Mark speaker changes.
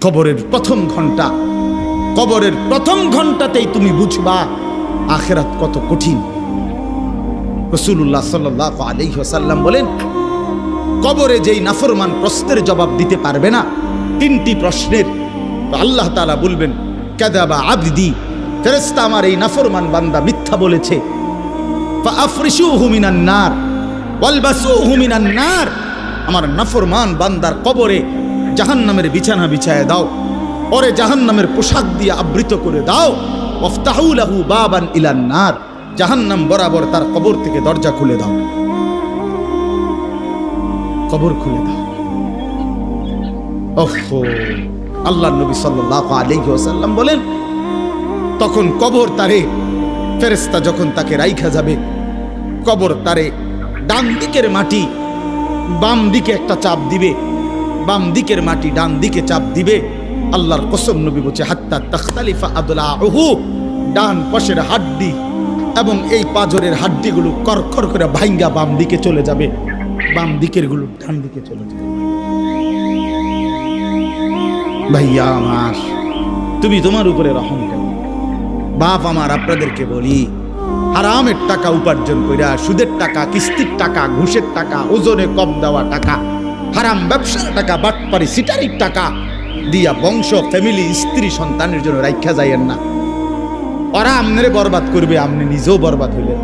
Speaker 1: কবরের প্রথম ঘন্টা, কবরের প্রথম ঘন্টাতেই তুমি বুঝবা আখিরাত কত কঠিন। রাসূলুল্লাহ সাল্লাল্লাহু আলাইহি ওয়াসাল্লাম বলেন, কবরে যেই নাফরমান প্রশ্নের জবাব দিতে পারবে না, তিনটি প্রশ্নের, তো আল্লাহ তাআলা বলবেন কাযাবা আবদি, ফেরেশতা আমার এই নাফরমান বান্দা মিথ্যা বলেছে। ফাআফরিশুহু মিনান নার ওয়ালবাসুহু মিনান নার, আমার নাফরমান বান্দার কবরে জাহান্নামের বিছানা বিছায় দাও, ওরে জাহান্নামের পোশাক দিয়ে আবৃত করে দাও। ওয়াফতাহু লাহু বাবান ইলান নার, জাহান্নাম বরাবর তার কবর থেকে দরজা খুলে দাও, কবর খুলে দাও। ওহো, আল্লাহর নবী সাল্লাল্লাহু আলাইহি ওয়াসাল্লাম বলেন, তখন কবর তারে, ফেরেশতা যখন তাকে রাইখা যাবে, কবর তারে ডান দিকের মাটি বাম দিকে একটা চাপ দিবে, বাম দিকের মাটি ডান দিকে চাপ দিবে। আল্লাহর কসম, নবী বলছে হাত্তা তাখতালিফা আদলাহু, ডান পাশের হাড্ডি এবং এই পাজরের হাড্ডিগুলো করকর করে ভাঙ্গা বাম দিকে চলে যাবে, বাম দিকের গুলো ডান দিকে চলে যাবে। ভাইয়া আমার, তুমি তোমার উপরে রহম করো। বাপ আমার, আপনাদেরকে বলি, হারামের টাকা উপার্জন কইরা, সুদের টাকা, কিস্তির টাকা, ঘুষের টাকা, ওজনে কম দেওয়া টাকা, হারাম ব্যবসার টাকা, বাটপারি সিটারির টাকা দিয়া বংশ, ফ্যামিলি, স্ত্রী, সন্তানের জন্য রাইখা যাইয়েন না। ওরা আমনেরে বরবাদ করবে, আপনি নিজেও বরবাদ হইলেন।